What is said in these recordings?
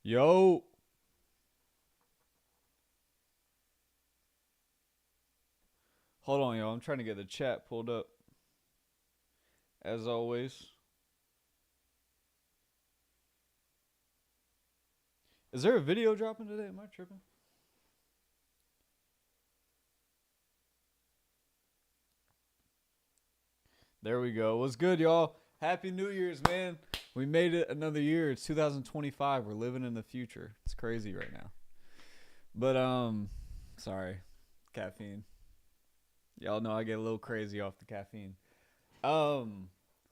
Yo. Hold on, y'all. I'm trying to get the chat pulled up. As always. Is there a video dropping today? Am I tripping? There we go. What's good, y'all? Happy New Year's, man. We made it another year. It's 2025. We're living in the future. It's crazy right now. But sorry. Caffeine. Y'all know I get a little crazy off the caffeine.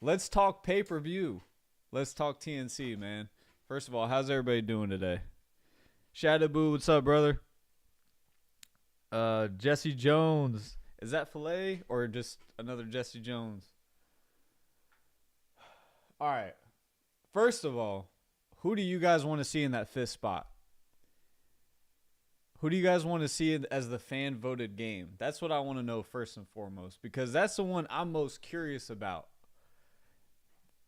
Let's talk pay-per-view. Let's talk TNC, man. First of all, how's everybody doing today? Shadaboo, what's up, brother? Jesse Jones. Is that filet or just another Jesse Jones? All right. First of all, who do you guys want to see in that fifth spot? Who do you guys want to see as the fan voted game? That's what I want to know first and foremost, because that's the one I'm most curious about.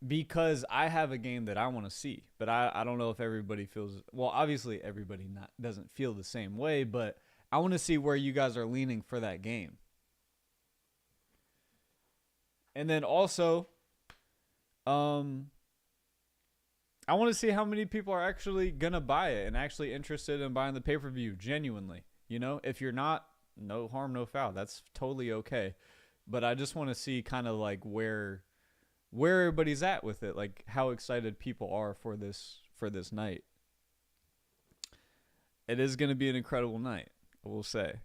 Because I have a game that I want to see, but I don't know if everybody feels, well, obviously everybody doesn't feel the same way, but I want to see where you guys are leaning for that game. And then also, I want to see how many people are actually going to buy it and actually interested in buying the pay-per-view genuinely. You know, if you're not, no harm, no foul. That's totally okay. But I just want to see kind of like where everybody's at with it, like how excited people are for this night. It is going to be an incredible night, I will say.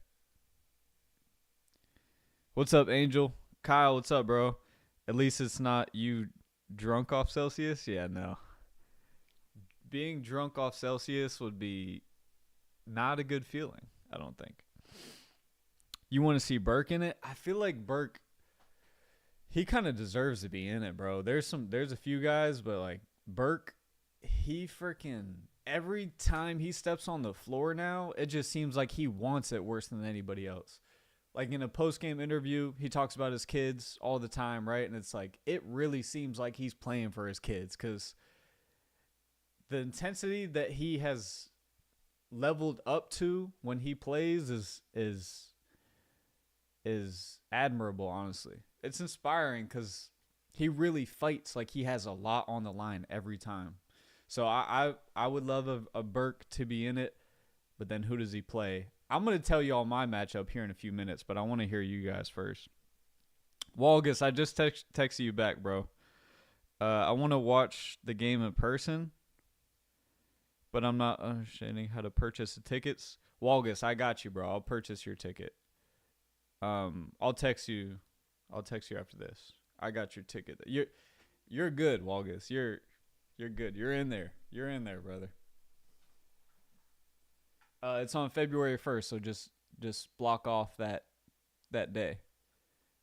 What's up, Angel? Kyle, what's up, bro? At least it's not you drunk off Celsius? Yeah, no. Being drunk off Celsius would be not a good feeling, I don't think. You want to see Burke in it? I feel like Burke, he kind of deserves to be in it, bro. There's a few guys, but like Burke, he freaking, every time he steps on the floor now, it just seems like he wants it worse than anybody else. Like in a post-game interview, he talks about his kids all the time, right? And it's like, it really seems like he's playing for his kids, because the intensity that he has leveled up to when he plays is admirable, honestly. It's inspiring because he really fights like he has a lot on the line every time. So I would love a Burke to be in it, but then who does he play? I'm going to tell you all my matchup here in a few minutes, but I want to hear you guys first. Walgus, I just texted you back, bro. I want to watch the game in person, but I'm not understanding how to purchase the tickets. Walgus, I got you, bro. I'll purchase your ticket. I'll text you. I'll text you after this. I got your ticket. You're good, Walgus. You're good. You're in there. You're in there, brother. It's on February 1st, so just block off that day.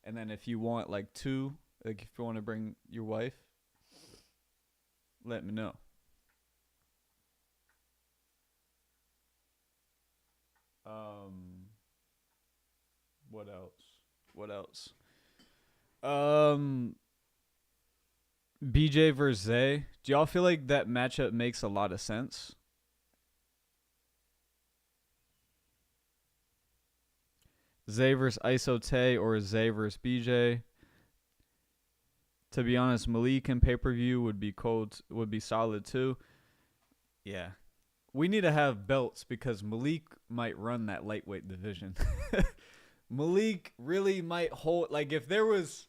And then if you want like two, like if you want to bring your wife, let me know. What else? BJ versus Zay. Do y'all feel like that matchup makes a lot of sense? Zay versus Isote or Zay versus BJ. To be honest, Malik in pay-per-view would be solid too. Yeah. We need to have belts because Malik might run that lightweight division. Malik really might hold, like if there was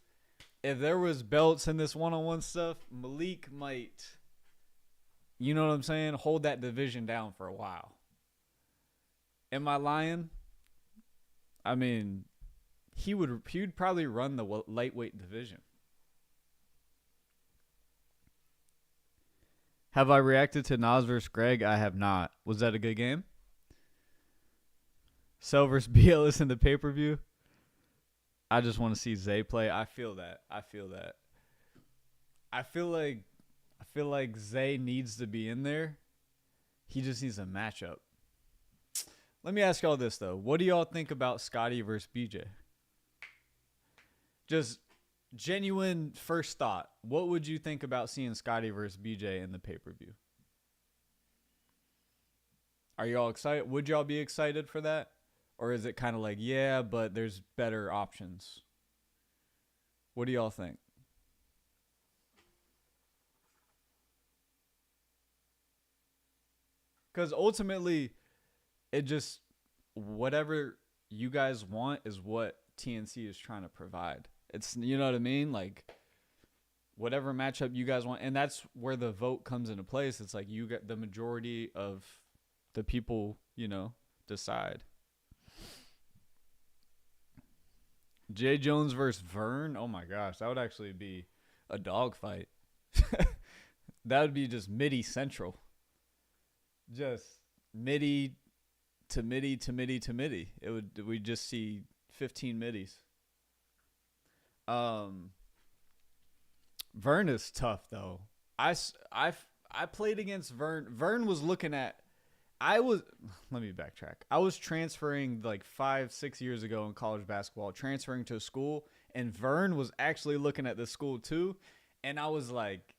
belts in this one-on-one stuff, Malik might, you know what I'm saying, hold that division down for a while. Am I lying? I mean, he would probably run the lightweight division. Have I reacted to Nas vs. Greg? I have not. Was that a good game? Cell vs. BLS in the pay-per-view? I just want to see Zay play. I feel that. I feel like Zay needs to be in there. He just needs a matchup. Let me ask y'all this, though. What do y'all think about Scotty versus BJ? Just genuine first thought. What would you think about seeing Scotty versus BJ in the pay-per-view? Are y'all excited? Would y'all be excited for that? Or is it kind of like, yeah, but there's better options? What do y'all think? Because ultimately, it just, whatever you guys want is what TNC is trying to provide. It's, you know what I mean? Like, whatever matchup you guys want. And that's where the vote comes into place. It's like you get the majority of the people, decide. Jay Jones versus Vern. Oh my gosh, that would actually be a dogfight. That would be just midi central. Just midi to midi to midi to midi. It would we just see 15 middies. Um, Vern is tough though. I played against Vern. Vern was looking at. I was Let me backtrack. I was transferring like 5-6 years ago in college basketball, transferring to a school, and Vern was actually looking at the school too. And I was like,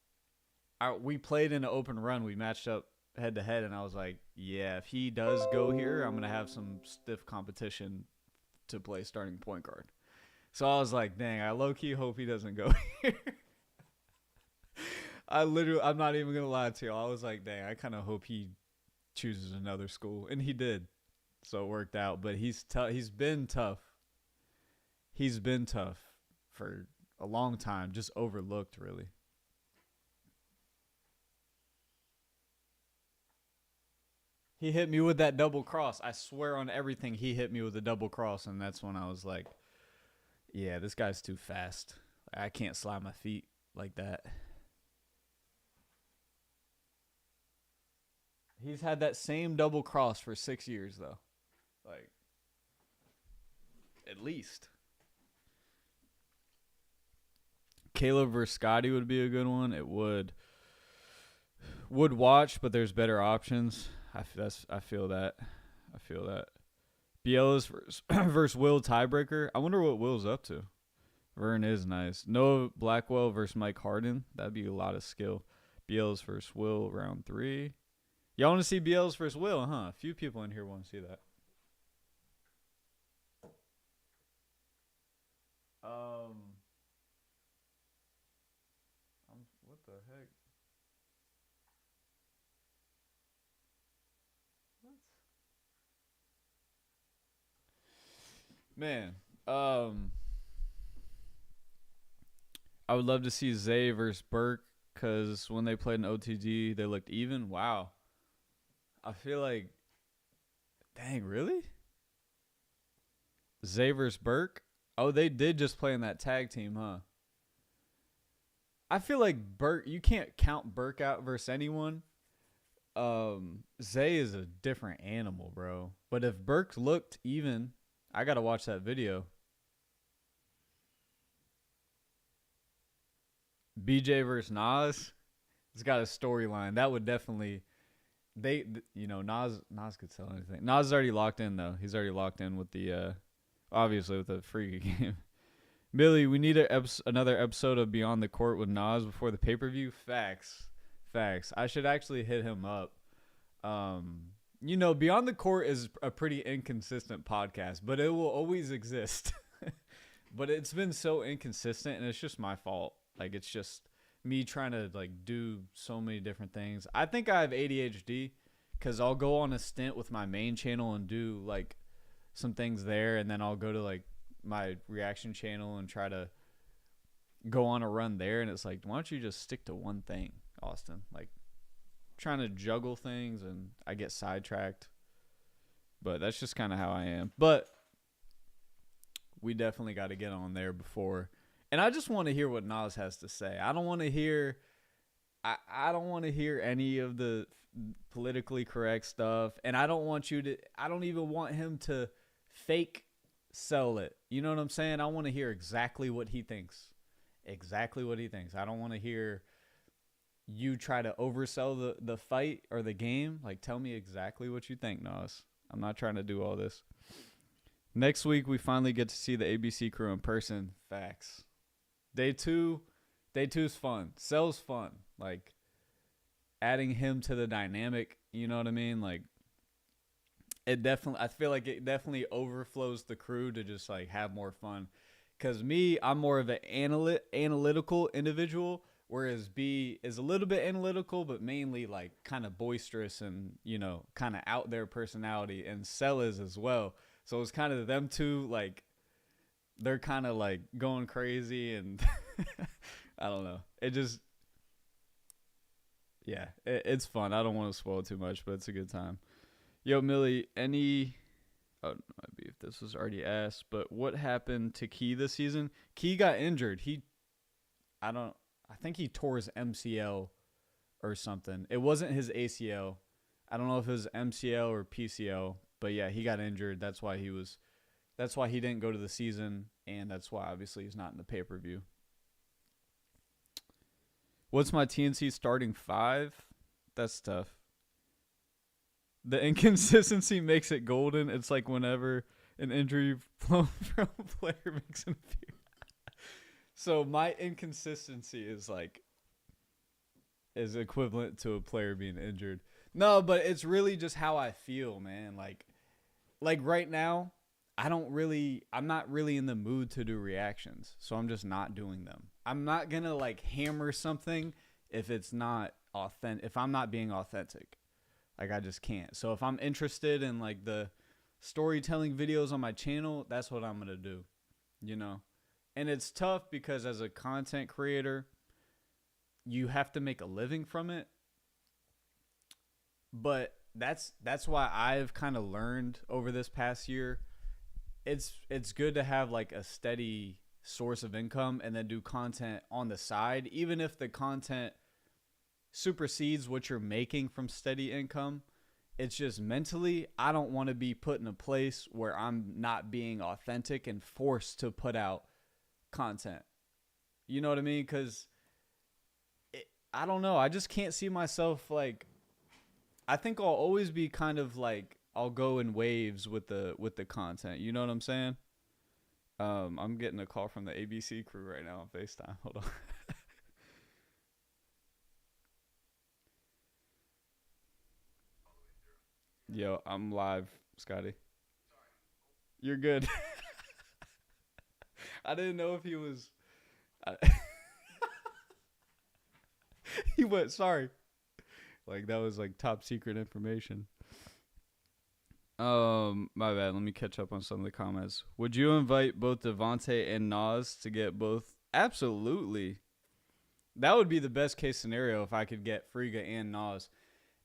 we played in an open run. We matched up head to head, and I was like, yeah, if he does go here, I'm gonna have some stiff competition to play starting point guard. So I was like, dang, I low key hope he doesn't go here. I'm not even gonna lie to you. I was like, dang, I kind of hope he chooses another school, and he did, so it worked out. But he's tough. He's been tough. He's been tough for a long time, just overlooked, really. He hit me with that double cross. I swear on everything, he hit me with a double cross, and that's when I was like, yeah, this guy's too fast. I can't slide my feet like that. He's had that same double cross for 6 years, though. Like, at least. Caleb versus Scotty would be a good one. It would. Would watch, but there's better options. I feel that. I feel that. Bielas versus Will tiebreaker. I wonder what Will's up to. Vern is nice. Noah Blackwell versus Mike Harden. That'd be a lot of skill. Bielas versus Will round 3. Y'all want to see Bielas versus Will, huh? A few people in here want to see that. What the heck? What? Man, I would love to see Zay versus Burke because when they played in OTG, they looked even. Wow. I feel like, dang, really? Zay versus Burke? Oh, they did just play in that tag team, huh? I feel like Burke, you can't count Burke out versus anyone. Zay is a different animal, bro. But if Burke looked even, I gotta watch that video. BJ versus Nas, it's got a storyline. That would definitely, Nas could sell anything. Nas is already locked in though. He's already locked in with the, obviously with the free game. Billy, we need another episode of Beyond the Court with Nas before the pay-per-view. Facts. I should actually hit him up. Beyond the Court is a pretty inconsistent podcast, but it will always exist. But it's been so inconsistent, and it's just my fault. Like, it's just me trying to, like, do so many different things. I think I have ADHD because I'll go on a stint with my main channel and do, like, some things there, and then I'll go to, like, my reaction channel and try to go on a run there, and it's like, why don't you just stick to one thing, Austin? Like, trying to juggle things, and I get sidetracked. But that's just kind of how I am. But we definitely got to get on there before. And I just want to hear what Nas has to say. I don't want to hear I don't want to hear any of the politically correct stuff, and I don't even want him to fake sell it. You know what I'm saying? I want to hear exactly what he thinks. Exactly what he thinks. I don't want to hear you try to oversell the fight or the game. Like, tell me exactly what you think, Nas. I'm not trying to do all this. Next week, we finally get to see the ABC crew in person. Facts. Day 2's fun. Cell's fun. Like, adding him to the dynamic, you know what I mean? Like, it definitely, I feel like it definitely overflows the crew to just like have more fun. Cause me, I'm more of an analytical individual, whereas B is a little bit analytical, but mainly like kind of boisterous and kind of out there personality, and Cell is as well. So it's kind of them two, like they're kind of like going crazy, and I don't know. It just, yeah, it's fun. I don't want to spoil too much, but it's a good time. Yo, Millie, any? Oh, might be if this was already asked, but what happened to Key this season? Key got injured. I don't, I think he tore his MCL or something. It wasn't his ACL. I don't know if it was MCL or PCL, but yeah, he got injured. That's why he didn't go to the season, and that's why obviously he's not in the pay-per-view. What's my TNC starting five? That's tough. The inconsistency makes it golden. It's like whenever an injury flown from a player makes an appearance. So my inconsistency is equivalent to a player being injured. No, but it's really just how I feel, man. Like right now, I'm not really in the mood to do reactions, so I'm just not doing them. I'm not gonna like hammer something if it's not authentic, if I'm not being authentic. Like I just can't. So if I'm interested in like the storytelling videos on my channel, that's what I'm gonna do, And it's tough because as a content creator, you have to make a living from it. But that's why I've kind of learned over this past year. It's good to have like a steady source of income and then do content on the side, even if the content supersedes what you're making from steady income. It's just mentally, I don't want to be put in a place where I'm not being authentic and forced to put out content. You know what I mean? Because I don't know. I just can't see myself like. I think I'll always be kind of like I'll go in waves with the content. You know what I'm saying? I'm getting a call from the ABC crew right now on FaceTime. Hold on. Yo, I'm live, Scotty. You're good. I didn't know if he was. He went, sorry. Like that was like top secret information. My bad. Let me catch up on some of the comments. Would you invite both Devontae and Nas to get both? Absolutely. That would be the best case scenario if I could get Friga and Nas.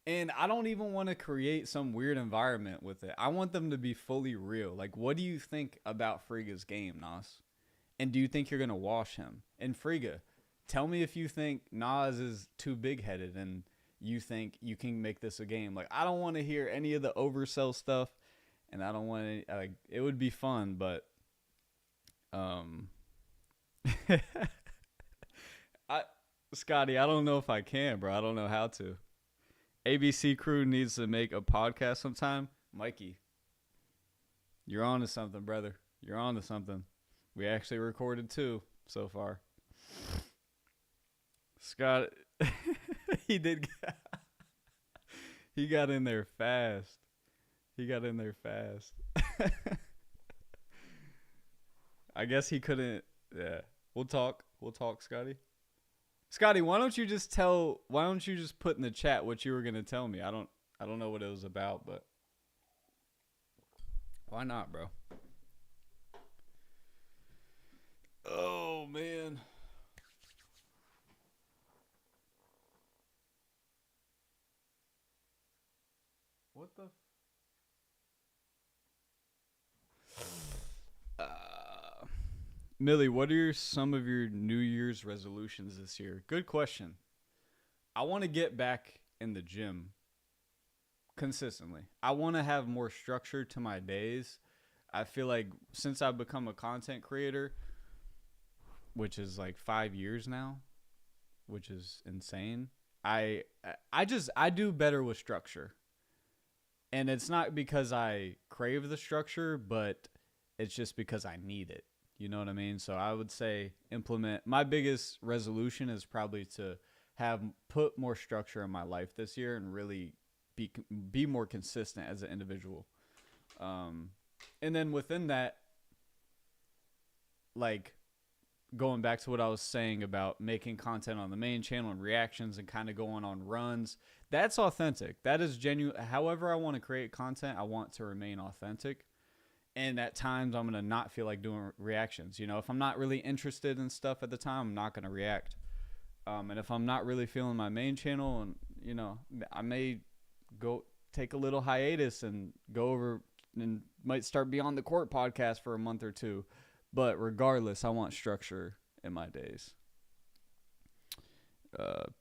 And I don't even want to create some weird environment with it. I want them to be fully real. Like, what do you think about Friga's game, Nas? And do you think you're going to wash him? And Friga, tell me if you think Nas is too big-headed and you think you can make this a game. Like, I don't want to hear any of the oversell stuff, and I don't want to, like, it would be fun, but Scotty, I don't know if I can, bro. I don't know how to. ABC crew needs to make a podcast sometime. Mikey, you're on to something, brother. You're on to something. We actually recorded 2 so far. Scott, he did. He got in there fast. I guess he couldn't. Yeah, we'll talk, Scotty. Scotty, why don't you just put in the chat what you were gonna tell me? I don't know what it was about, but why not, bro? Oh man. What the? Millie, what are some of your New Year's resolutions this year? Good question. I want to get back in the gym consistently. I want to have more structure to my days. I feel like since I've become a content creator, which is like 5 years now, which is insane, I do better with structure. And it's not because I crave the structure, but it's just because I need it. You know what I mean? So I would say my biggest resolution is probably to put more structure in my life this year and really be more consistent as an individual. And then within that, like going back to what I was saying about making content on the main channel and reactions and kind of going on runs, that's authentic. That is genuine. However I want to create content, I want to remain authentic. And at times I'm going to not feel like doing reactions. You know, if I'm not really interested in stuff at the time, I'm not going to react. And if I'm not really feeling my main channel, and, you know, I may go take a little hiatus and go over and might start Beyond the Court podcast for a month or two. But regardless, I want structure in my days.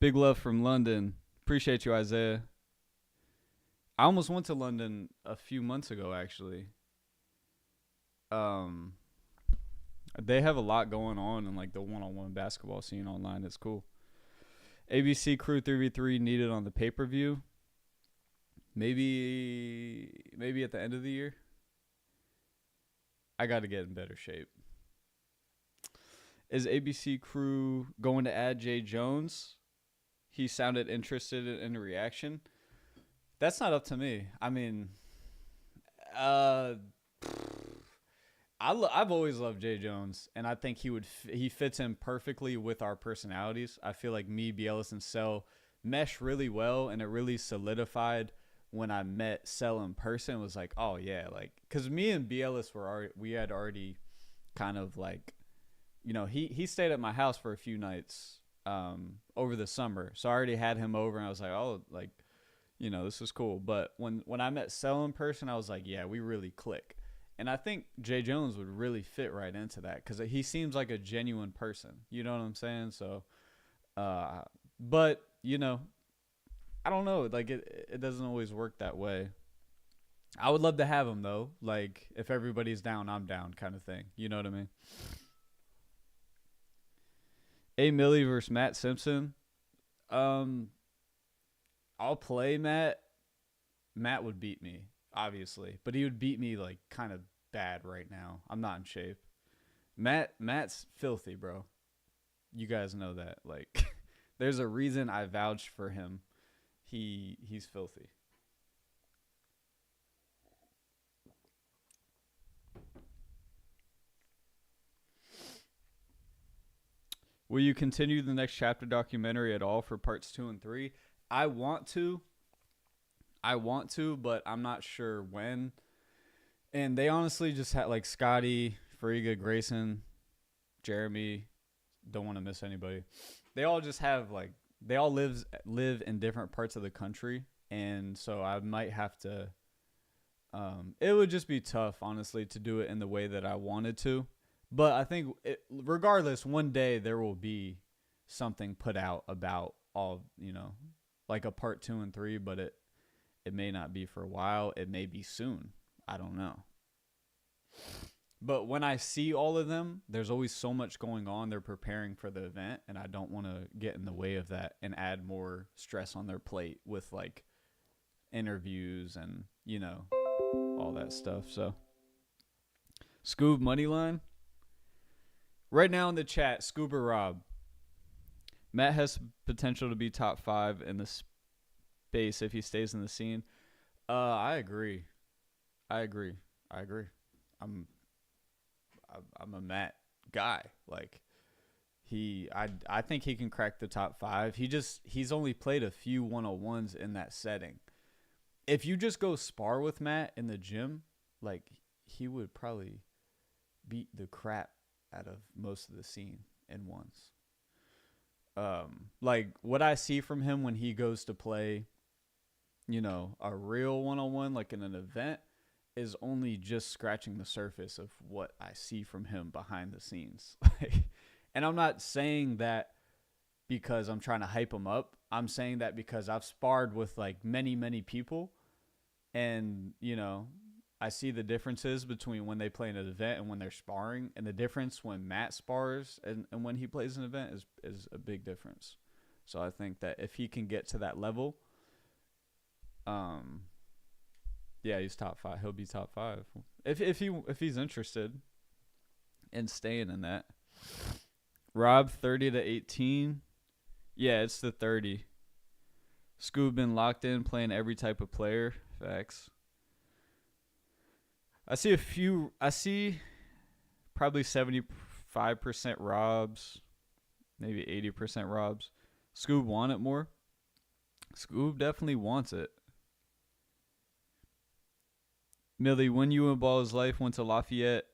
Big love from London. Appreciate you, Isaiah. I almost went to London a few months ago, actually. They have a lot going on in like the one-on-one basketball scene online. It's cool. ABC Crew 3v3 needed on the pay-per-view. Maybe at the end of the year. I got to get in better shape. Is ABC Crew going to add Jay Jones? He sounded interested in a reaction. That's not up to me. I mean, I've always loved Jay Jones, and I think he fits in perfectly with our personalities. I feel like me, Bielis, and Cell mesh really well, and it really solidified when I met Cell in person. It was like, oh yeah, like, because me and Bielis we had already kind of like, you know, he stayed at my house for a few nights over the summer, so I already had him over, and I was like, oh, like, you know, this was cool. But when I met Cell in person, I was like, yeah, we really click. And I think Jay Jones would really fit right into that because he seems like a genuine person. You know what I'm saying? So, but, you know, I don't know. Like, it doesn't always work that way. I would love to have him, though. Like, if everybody's down, I'm down kind of thing. You know what I mean? A. Millie versus Matt Simpson. I'll play Matt. Matt would beat me, obviously. But he would beat me, like, kind of bad right now. I'm not in shape. Matt's filthy, bro. You guys know that. Like, there's a reason I vouched for him. He's filthy. Will you continue the Next Chapter documentary at all for parts 2 and 3? I want to, but I'm not sure when. And they honestly just had like Scotty, Fariga, Grayson, Jeremy. Don't want to miss anybody. They all just have like, they all live in different parts of the country. And so I might have to, it would just be tough, honestly, to do it in the way that I wanted to. But I think regardless, one day there will be something put out about all, you know, like a part 2 and 3, but it may not be for a while. It may be soon. I don't know. But when I see all of them, there's always so much going on. They're preparing for the event, and I don't want to get in the way of that and add more stress on their plate with like interviews and, you know, all that stuff. So, Scoob Moneyline. Right now in the chat, Scuba Rob. Matt has potential to be top 5 in the space if he stays in the scene. I agree. I'm a Matt guy. Like I think he can crack the top 5. He's only played a few 101s in that setting. If you just go spar with Matt in the gym, like he would probably beat the crap out of most of the scene in ones. Like what I see from him when he goes to play, you know, a real 101, like in an event, is only just scratching the surface of what I see from him behind the scenes. And I'm not saying that because I'm trying to hype him up. I'm saying that because I've sparred with like many, many people, and, you know, I see the differences between when they play in an event and when they're sparring, and the difference when Matt spars and when he plays an event is a big difference. So I think that if he can get to that level, yeah, he's top 5. He'll be top 5 if he's interested in staying in that. Rob 30 to 18. Yeah, it's the 30. Scoob been locked in playing every type of player. Facts. I see a few. I see probably 75% Robs, maybe 80% Robs. Scoob want it more. Scoob definitely wants it. Millie, when you and Ball's Life went to Lafayette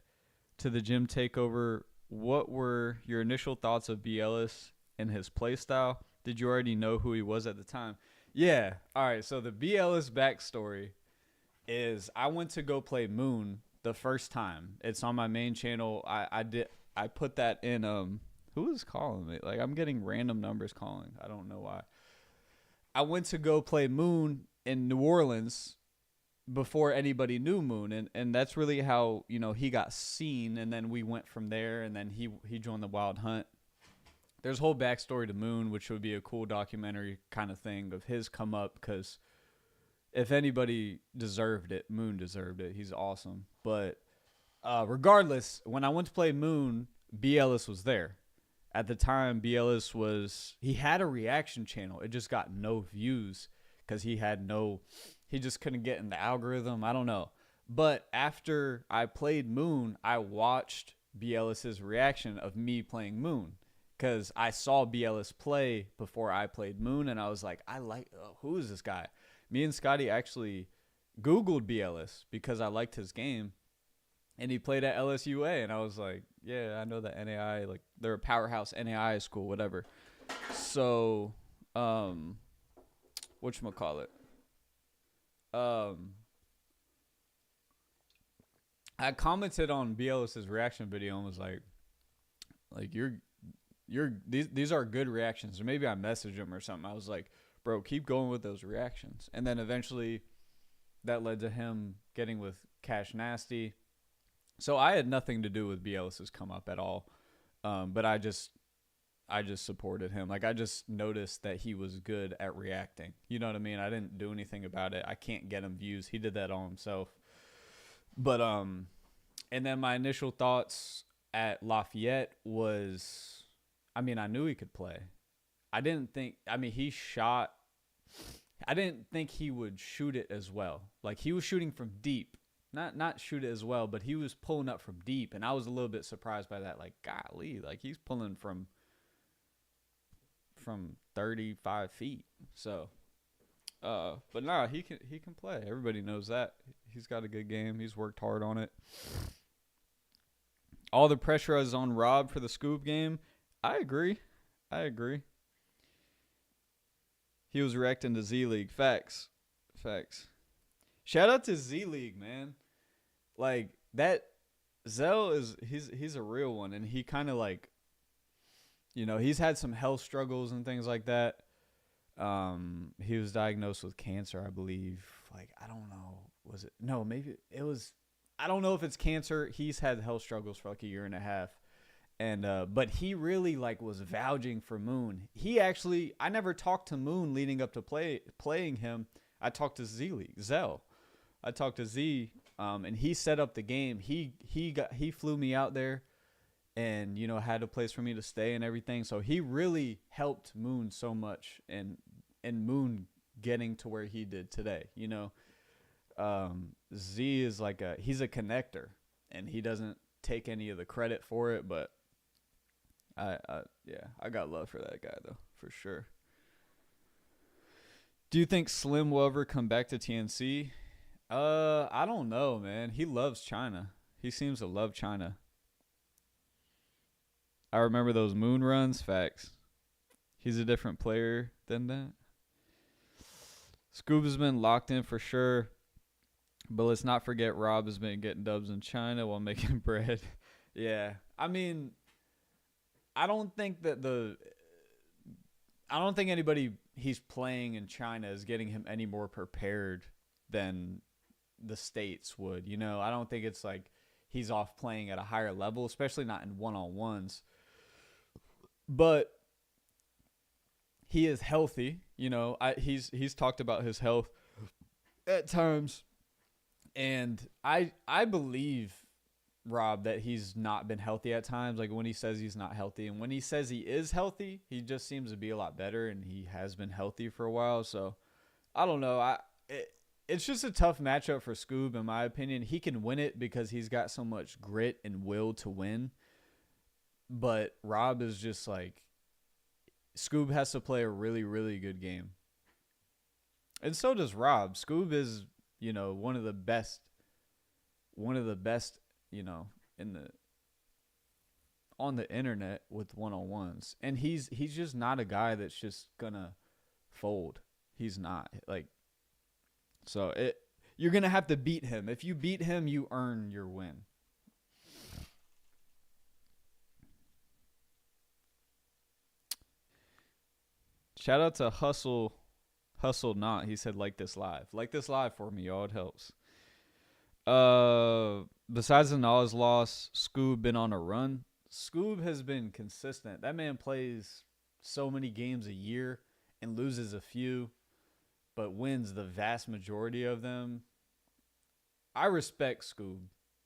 to the gym takeover, what were your initial thoughts of B. Ellis and his play style? Did you already know who he was at the time? Yeah. All right. So the B. Ellis backstory is I went to go play Moon the first time. It's on my main channel. I put that in who is calling me? Like I'm getting random numbers calling. I don't know why. I went to go play Moon in New Orleans before anybody knew Moon, and that's really how, you know, he got seen, and then we went from there, and then he joined the Wild Hunt. There's a whole backstory to Moon, which would be a cool documentary kind of thing of his come up, because if anybody deserved it, Moon deserved it. He's awesome. But regardless, when I went to play Moon, B. Ellis was there. At the time, B. Ellis he had a reaction channel. It just got no views because he just couldn't get in the algorithm. I don't know. But after I played Moon, I watched B. Ellis's reaction of me playing Moon, because I saw B. Ellis play before I played Moon, and I was like, who is this guy? Me and Scotty actually Googled B. Ellis because I liked his game, and he played at LSUA, and I was like, yeah, I know that NAI, like they're a powerhouse NAI school, whatever. So, whatchamacallit? I commented on B. Ellis's reaction video and was like these are good reactions. Or maybe I messaged him or something. I was like, bro, keep going with those reactions. And then eventually that led to him getting with Cash Nasty. So I had nothing to do with B. Ellis's come up at all. But I just supported him. Like I just noticed that he was good at reacting. You know what I mean? I didn't do anything about it. I can't get him views. He did that all himself. But and then my initial thoughts at Lafayette was, I mean, I knew he could play. I didn't think he would shoot it as well. Like he was shooting from deep. Not shoot it as well, but he was pulling up from deep, and I was a little bit surprised by that. Like, golly, like he's pulling from 35 feet. So, but nah, he can play. Everybody knows that. He's got a good game. He's worked hard on it. All the pressure is on Rob for the Scoop game. I agree. He was wrecked into Z League. Facts. Shout out to Z League, man. Like that, Zell he's a real one, and he kind of like, you know, he's had some health struggles and things like that. He was diagnosed with cancer, I believe. Like I don't know, was it? No, maybe it was. I don't know if it's cancer. He's had health struggles for like a year and a half. And but he really like was vouching for Moon. I never talked to Moon leading up to playing him. I talked to Zell. I talked to Z, and he set up the game. He flew me out there, and you know had a place for me to stay and everything. So he really helped Moon so much, and Moon getting to where he did today. You know, Z is like he's a connector, and he doesn't take any of the credit for it, but I got love for that guy though, for sure. Do you think Slim will ever come back to TNC? I don't know, man. He loves China. He seems to love China. I remember those moon runs. Facts. He's a different player than that. Scoob has been locked in for sure. But let's not forget Rob has been getting dubs in China while making bread. Yeah. I mean, I don't think anybody he's playing in China is getting him any more prepared than the States would. You know, I don't think it's like he's off playing at a higher level, especially not in one-on-ones. But he is healthy. You know, he's talked about his health at times. And I believe, Rob, that he's not been healthy at times. Like when he says he's not healthy, and when he says he is healthy, he just seems to be a lot better, and he has been healthy for a while. So I don't know. it's just a tough matchup for Scoob, in my opinion. He can win it because he's got so much grit and will to win. But Rob is just like, Scoob has to play a really, really good game. And so does Rob. Scoob is, one of the best, you know, in the on the internet with one-on-ones. And he's just not a guy that's just gonna fold. He's not. Like, so you're gonna have to beat him. If you beat him, you earn your win. Shout out to Hustle Not. He said, like this live. Like this live for me, y'all. It helps. Besides the Nas loss, Scoob been on a run. Scoob has been consistent. That man plays so many games a year and loses a few, but wins the vast majority of them. I respect Scoob.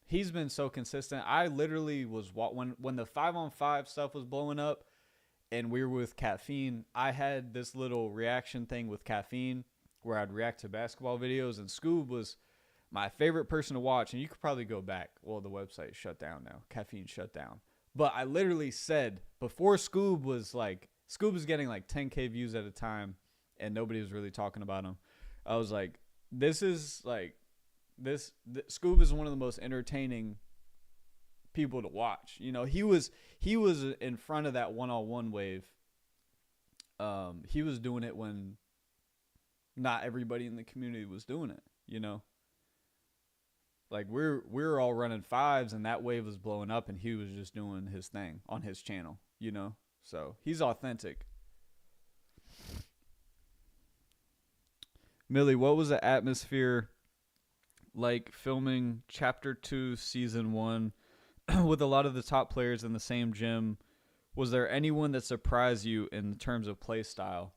He's been so consistent. I literally was when the 5-on-5 stuff was blowing up and we were with Caffeine, I had this little reaction thing with Caffeine where I'd react to basketball videos, and Scoob was my favorite person to watch. And you could probably go back. Well, the website shut down now. Caffeine shut down. But I literally said before Scoob was getting like 10K views at a time and nobody was really talking about him. I was like, Scoob is one of the most entertaining people to watch. He was in front of that one-on-one wave. He was doing it when not everybody in the community was doing it, Like we're all running fives and that wave was blowing up and he was just doing his thing on his channel, So he's authentic. Millie, what was the atmosphere like filming Chapter 2, Season 1 with a lot of the top players in the same gym? Was there anyone that surprised you in terms of play style?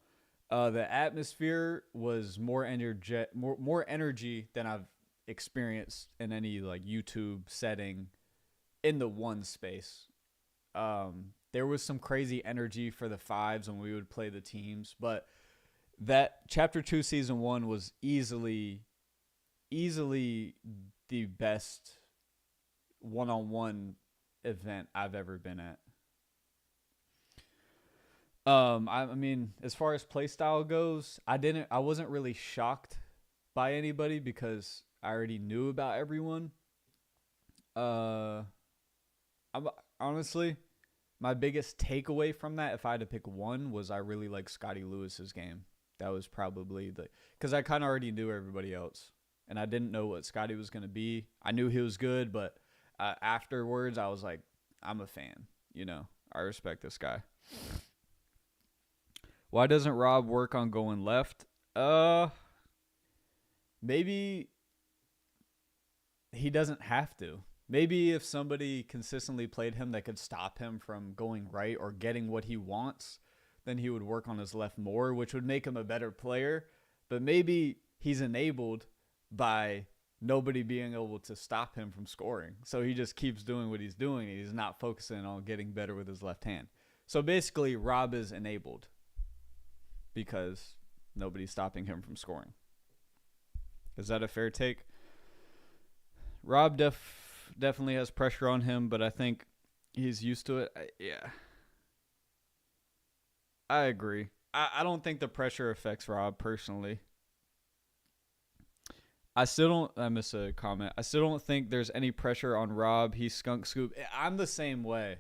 The atmosphere was more energy than I've experienced in any like YouTube setting in the one space. There was some crazy energy for the fives when we would play the teams, but that Chapter 2 Season 1 was easily the best one-on-one event I've ever been at. I mean, as far as play style goes, I wasn't really shocked by anybody because I already knew about everyone. Honestly, my biggest takeaway from that, if I had to pick one, was I really like Scotty Lewis's game. That was probably because I kind of already knew everybody else, and I didn't know what Scotty was going to be. I knew he was good, but afterwards, I was like, I'm a fan. I respect this guy. Why doesn't Rob work on going left? Maybe he doesn't have to. Maybe if somebody consistently played him that could stop him from going right or getting what he wants, then he would work on his left more, which would make him a better player. But maybe he's enabled by nobody being able to stop him from scoring. So he just keeps doing what he's doing, and he's not focusing on getting better with his left hand. So basically, Rob is enabled because nobody's stopping him from scoring. Is that a fair take? Rob definitely has pressure on him, but I think he's used to it. Yeah. I agree. I don't think the pressure affects Rob personally. I missed a comment. I still don't think there's any pressure on Rob. He's skunk Scoob. I'm the same way.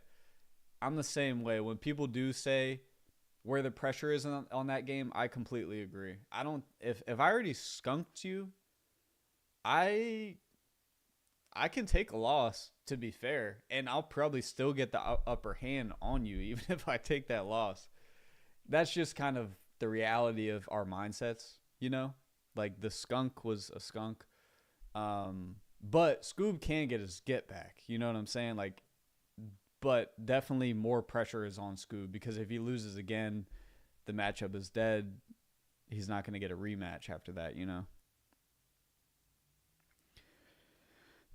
When people do say where the pressure is on that game, I completely agree. If I already skunked you, I can take a loss, to be fair, and I'll probably still get the upper hand on you even if I take that loss. That's just kind of the reality of our mindsets, Like the skunk was a skunk. But Scoob can get his get back. You know what I'm saying? Like, but definitely more pressure is on Scoob because if he loses again, the matchup is dead. He's not going to get a rematch after that,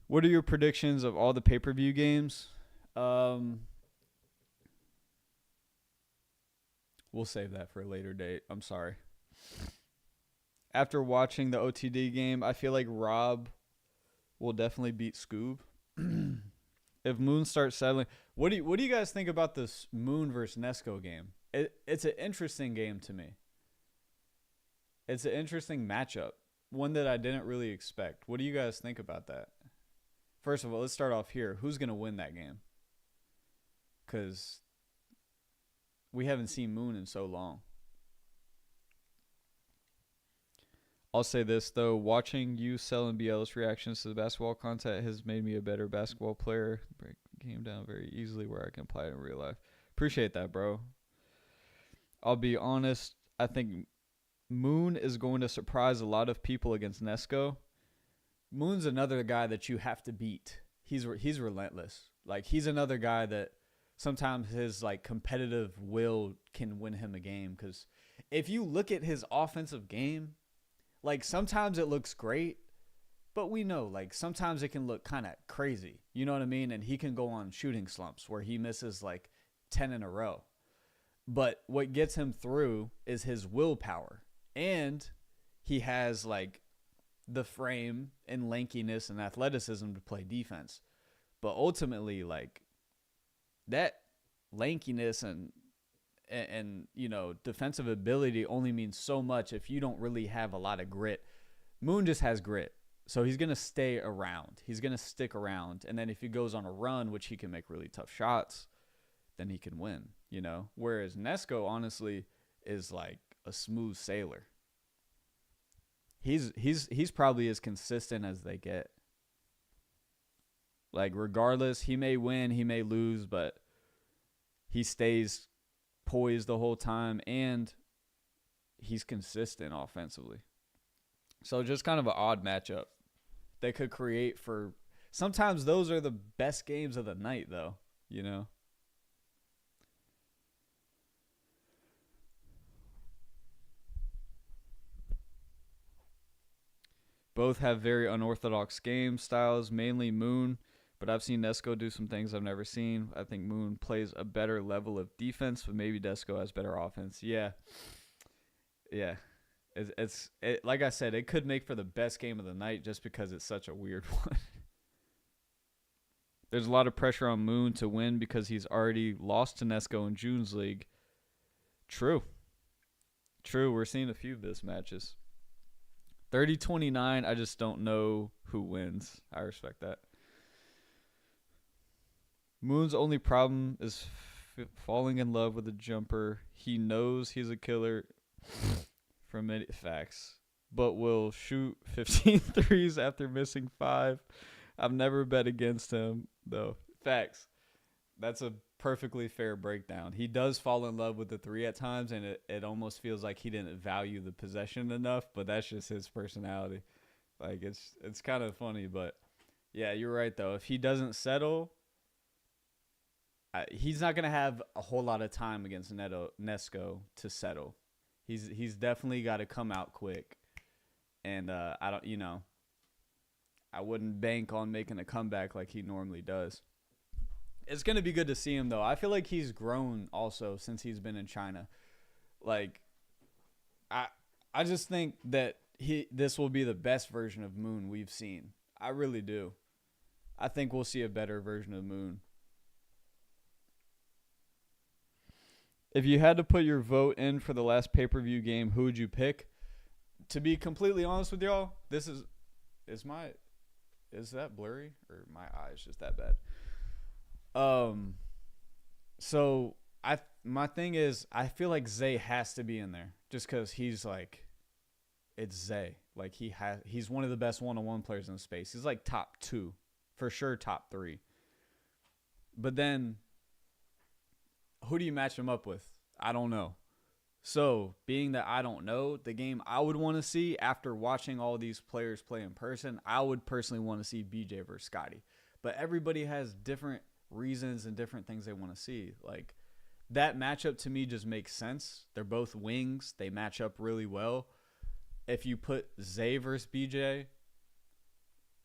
What are your predictions of all the pay-per-view games? We'll save that for a later date. I'm sorry. after watching the OTD game, I feel like Rob will definitely beat Scoob. If Moon starts settling, what do you guys think about this Moon versus Nesco game? It's an interesting game to me. It's an interesting matchup, one that I didn't really expect. What do you guys think about that? First of all, let's start off here. Who's gonna win that game? Because we haven't seen Moon in so long. I'll say this, though. Watching you sell and BL's reactions to the basketball content has made me a better basketball player. Break the game down very easily where I can apply it in real life. Appreciate that, bro. I'll be honest. I think Moon is going to surprise a lot of people against Nesco. Moon's another guy that you have to beat. He's relentless. Like, he's another guy that sometimes his, like, competitive will can win him a game. Because if you look at his offensive game, like, sometimes it looks great, but we know, like, sometimes it can look kind of crazy. You know what I mean? And he can go on shooting slumps where he misses, like, 10 in a row. But what gets him through is his willpower. And he has, like, the frame and lankiness and athleticism to play defense. But ultimately, like, that lankiness and you know, defensive ability only means so much if you don't really have a lot of grit. Moon just has grit. So he's going to stay around. He's going to stick around. And then if he goes on a run, which he can make really tough shots, then he can win, you know? Whereas Nesco, honestly, is like a smooth sailor. He's probably as consistent as they get. Like, regardless, he may win, he may lose, but he stays poised the whole time, and he's consistent offensively. So just kind of an odd matchup they could create for. Sometimes those are the best games of the night, though, you know. Both have very unorthodox game styles, mainly Moon, but I've seen Nesco do some things I've never seen. I think Moon plays a better level of defense, but maybe Nesco has better offense. Yeah. It's like I said, it could make for the best game of the night just because it's such a weird one. There's a lot of pressure on Moon to win because he's already lost to Nesco in June's league. True. We're seeing a few of these matches. 30-29, I just don't know who wins. I respect that. Moon's only problem is falling in love with a jumper. He knows he's a killer from many facts, but will shoot 15 threes after missing 5. I've never bet against him, though. Facts. That's a perfectly fair breakdown. He does fall in love with the 3 at times, and it almost feels like he didn't value the possession enough, but that's just his personality. Like, it's kind of funny, but yeah, you're right, though. If he doesn't settle, he's not going to have a whole lot of time against Nesco to settle. He's definitely got to come out quick. And I wouldn't bank on making a comeback like he normally does. It's going to be good to see him, though. I feel like he's grown also since he's been in China. Like, I just think that this will be the best version of Moon we've seen. I really do. I think we'll see a better version of Moon. If you had to put your vote in for the last pay-per-view game, who would you pick? To be completely honest with y'all, is that blurry or my eyes just that bad? So my thing is, I feel like Zay has to be in there just because he's like, it's Zay. Like he's one of the best one-on-one players in the space. He's like top 2, for sure, top 3. But then, who do you match him up with? I don't know. So, being that I don't know, the game I would want to see after watching all these players play in person, I would personally want to see BJ versus Scotty. But everybody has different reasons and different things they want to see. Like, that matchup to me just makes sense. They're both wings. They match up really well. If you put Zay versus BJ,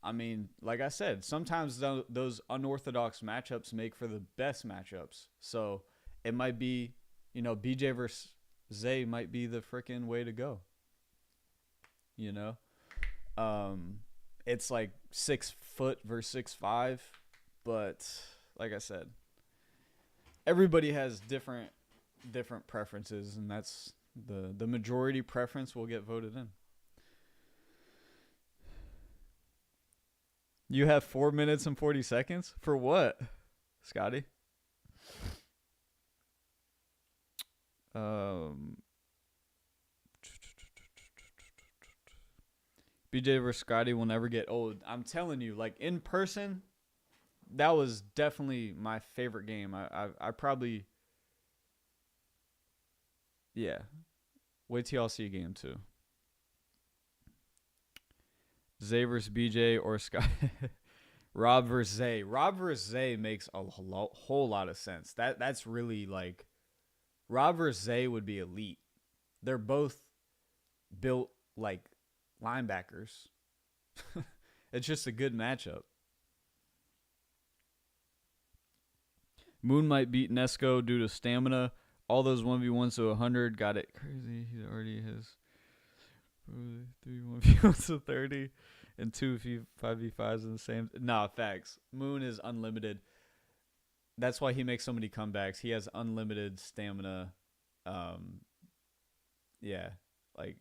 I mean, like I said, sometimes those unorthodox matchups make for the best matchups. So it might be, BJ versus Zay might be the freaking way to go. you know. It's like 6 foot versus 6'5", but like I said, everybody has different preferences, and that's the majority preference will get voted in. You have 4 minutes and 40 seconds for what, Scotty? BJ versus Scotty will never get old. I'm telling you, like in person, that was definitely my favorite game. I probably, yeah. Wait till y'all see a game too. Zay versus BJ or Scott. Rob versus Zay. Rob versus Zay makes a whole lot of sense. That's really like Rob versus Zay would be elite. They're both built like linebackers. It's just a good matchup. Moon might beat Nesco due to stamina. All those 1v1s to 100 got it crazy. He already has 3 1v1s to 30 and 2 5v5s in the same. Nah, facts. Moon is unlimited. That's why he makes so many comebacks. He has unlimited stamina. Yeah, like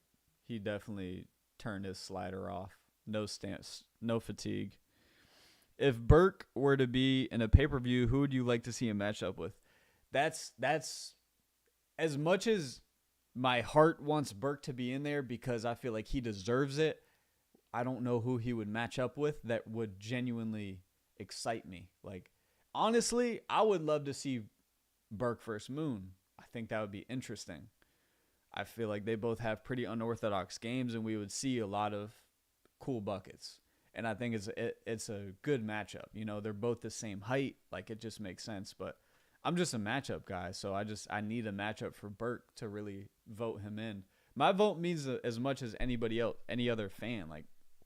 he definitely turned his slider off. No stance, no fatigue. If Burke were to be in a pay-per-view, who would you like to see him match up with? That's as much as my heart wants Burke to be in there because I feel like he deserves it. I don't know who he would match up with that would genuinely excite me. Like, honestly, I would love to see Burke versus Moon. I think that would be interesting. I feel like they both have pretty unorthodox games, and we would see a lot of cool buckets. And I think it's a good matchup. You know, they're both the same height. Like, it just makes sense. But I'm just a matchup guy, so I need a matchup for Burke to really vote him in. My vote means as much as anybody else, any other fan. Like,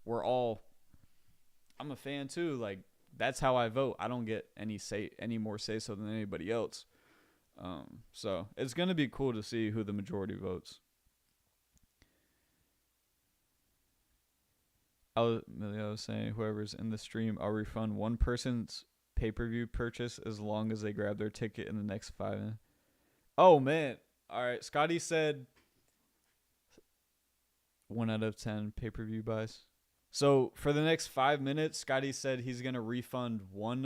I'm a fan too. Like, that's how I vote. I don't get any more say so than anybody else. So it's gonna be cool to see who the majority votes. I was saying whoever's in the stream, I'll refund one person's pay-per-view purchase as long as they grab their ticket in the next 5 minutes. Oh man. All right. Scotty said 1 out of 10 pay-per-view buys. So for the next 5 minutes, Scotty said he's going to refund 1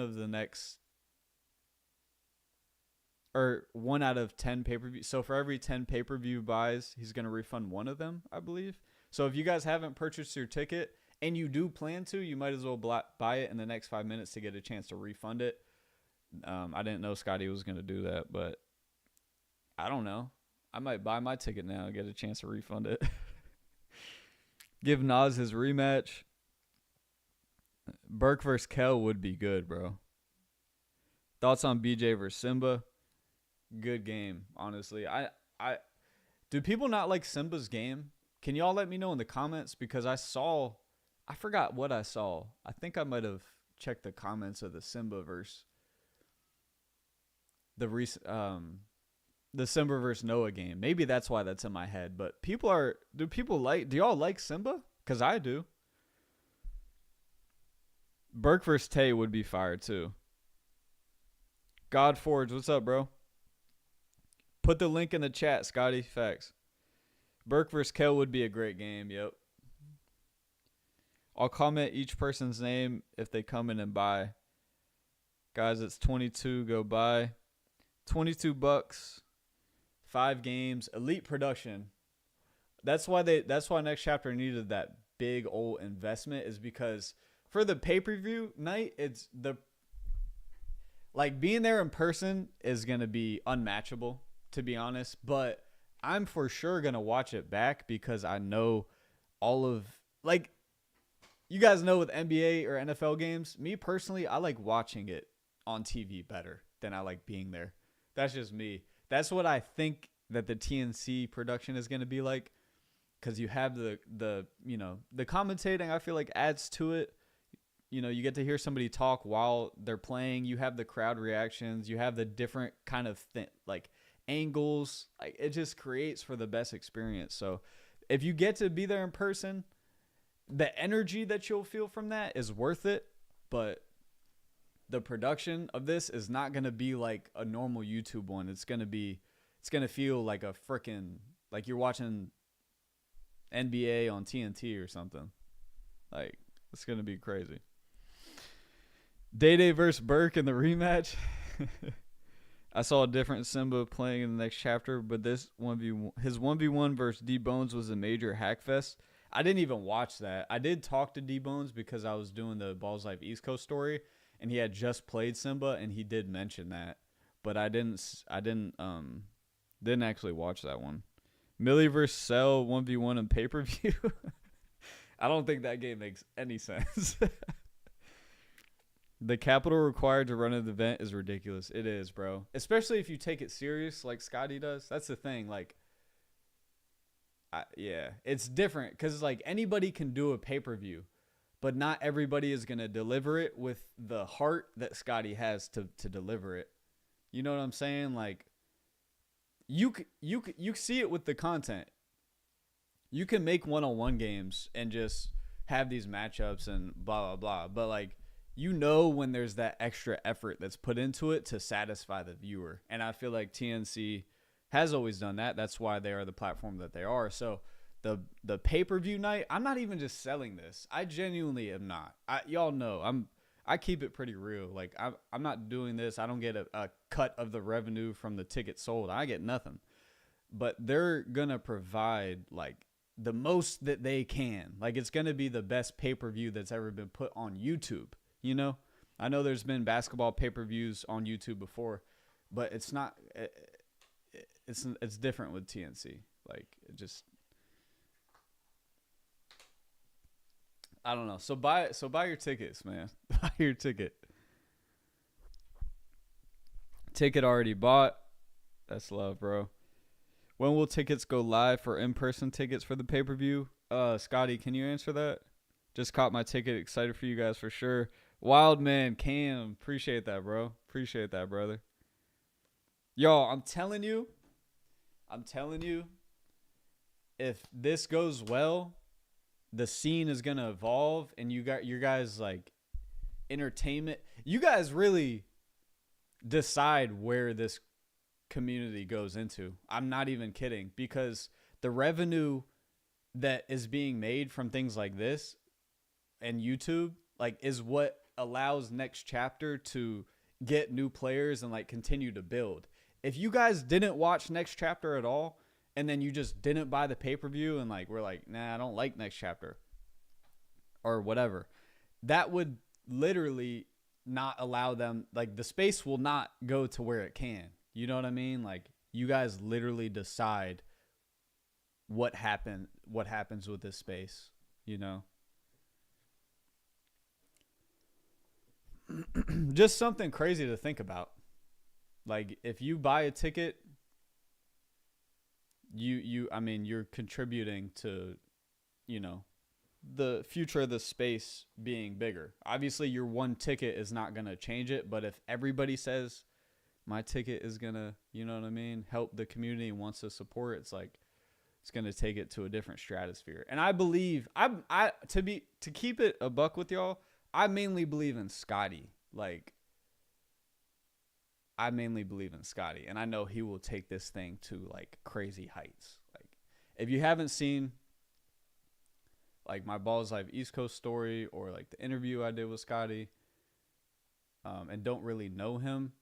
out of 10 pay-per-view. So for every 10 pay-per-view buys, he's going to refund 1 of them, I believe. So if you guys haven't purchased your ticket and you do plan to, you might as well buy it in the next 5 minutes to get a chance to refund it. I didn't know Scotty was going to do that, but I don't know. I might buy my ticket now and get a chance to refund it. Give Nas his rematch. Burke versus Kel would be good, bro. Thoughts on BJ versus Simba? Good game, honestly. Do people not like Simba's game? Can y'all let me know in the comments? Because I forgot what I saw. I think I might have checked the comments of the Simba versus the Simba versus Noah game. Maybe that's why that's in my head. But do y'all like Simba? Because I do. Burke versus Tay would be fire too. God Forge, what's up, bro? Put the link in the chat, Scotty. Facts. Burke versus Kel would be a great game. Yep. I'll comment each person's name if they come in and buy. Guys, it's 22. Go buy. $22. 5 games. Elite production. That's why Nxt Chapter needed that big old investment, is because for the pay-per-view night, it's like being there in person is going to be unmatchable, to be honest, but I'm for sure going to watch it back because I know like, you guys know with NBA or NFL games, me personally, I like watching it on TV better than I like being there. That's just me. That's what I think that the TNC production is going to be like, because you have the commentating, I feel like adds to it. You know, you get to hear somebody talk while they're playing. You have the crowd reactions. You have the different kind of angles. Like, it just creates for the best experience. So if you get to be there in person, the energy that you'll feel from that is worth it, but the production of this is not going to be like a normal YouTube one. It's going to feel like a freaking, like you're watching NBA on TNT or something. Like, it's going to be crazy. Day versus Burke in the rematch. I saw a different Simba playing in the next chapter, but his 1v1 versus D-Bones was a major hackfest. I didn't even watch that. I did talk to D-Bones because I was doing the Balls Life East Coast story, and he had just played Simba, and he did mention that, but I didn't actually watch that one. Millie versus Cell 1v1 in pay-per-view. I don't think that game makes any sense. The capital required to run an event is ridiculous. It is, bro. Especially if you take it serious like Scotty does. That's the thing. Like, yeah, it's different because like anybody can do a pay-per-view, but not everybody is going to deliver it with the heart that Scotty has to deliver it. You know what I'm saying? Like, you see it with the content. You can make one-on-one games and just have these matchups and blah, blah, blah. But like, you know when there's that extra effort that's put into it to satisfy the viewer. And I feel like TNC has always done that. That's why they are the platform that they are. So the pay-per-view night, I'm not even just selling this. I genuinely am not. Y'all know I keep it pretty real. Like, I'm not doing this. I don't get a cut of the revenue from the ticket sold. I get nothing. But they're going to provide like the most that they can. Like, it's going to be the best pay-per-view that's ever been put on YouTube. You know, I know there's been basketball pay-per-views on YouTube before, but it's not. It's different with TNC. Like, it just, I don't know. So buy your tickets, man. Buy your ticket. Ticket already bought. That's love, bro. When will tickets go live for in-person tickets for the pay-per-view? Scotty, can you answer that? Just caught my ticket. Excited for you guys for sure. Wild man, Cam. Appreciate that, bro. Appreciate that, brother. Y'all, I'm telling you, if this goes well, the scene is going to evolve, and you got your guys like entertainment. You guys really decide where this community goes into. I'm not even kidding, because the revenue that is being made from things like this and YouTube, like, is what allows Next Chapter to get new players and like continue to build. If you guys didn't watch Next Chapter at all, and then you just didn't buy the pay-per-view and like, we're like, nah, I don't like Next Chapter or whatever, that would literally not allow them, like, the space will not go to where it can. You know what I mean? Like, you guys literally decide what happens with this space, you know? Just something crazy to think about. Like, if you buy a ticket, you're contributing to, you know, the future of the space being bigger. Obviously, your one ticket is not going to change it, but if everybody says my ticket is going to, you know what I mean, help the community and wants to support, it's like, it's going to take it to a different stratosphere. And I believe, to keep it a buck with y'all, I mainly believe in Scotty. Like, I mainly believe in Scotty, and I know he will take this thing to like crazy heights. Like, if you haven't seen like my Balls Live East Coast story or like the interview I did with Scotty, and don't really know him,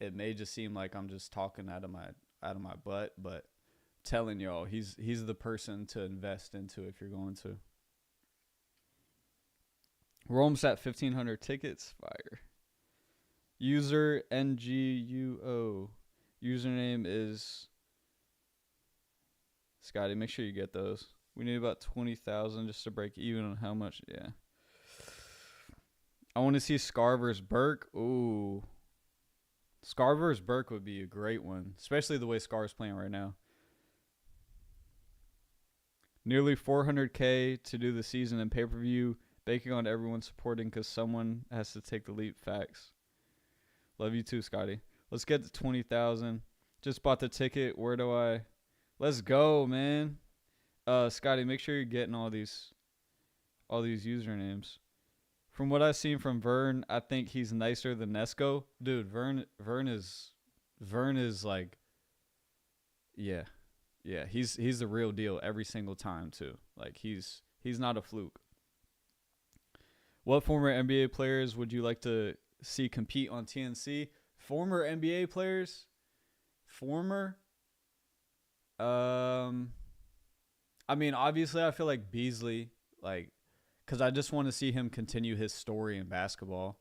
it may just seem like I'm just talking out of my butt, but I'm telling y'all, he's the person to invest into if you're going to. We're almost at 1,500 tickets. Fire. User NGUO. Username is Scotty. Make sure you get those. We need about 20,000 just to break even on how much. Yeah. I want to see Scar vs. Burke. Ooh. Scar vs. Burke would be a great one, especially the way Scar's playing right now. Nearly 400K to do the season in pay-per-view. Banking on everyone supporting because someone has to take the leap. Facts. Love you too, Scotty. Let's get to 20,000. Just bought the ticket. Where do I? Let's go, man. Scotty, make sure you're getting all these usernames. From what I've seen from Vern, I think he's nicer than Nesco. Dude, Vern is like, yeah. Yeah, he's the real deal every single time too. Like he's not a fluke. What former NBA players would you like to see compete on TNC? Former NBA players? Former? I mean, obviously, I feel like Beasley, like, because I just want to see him continue his story in basketball,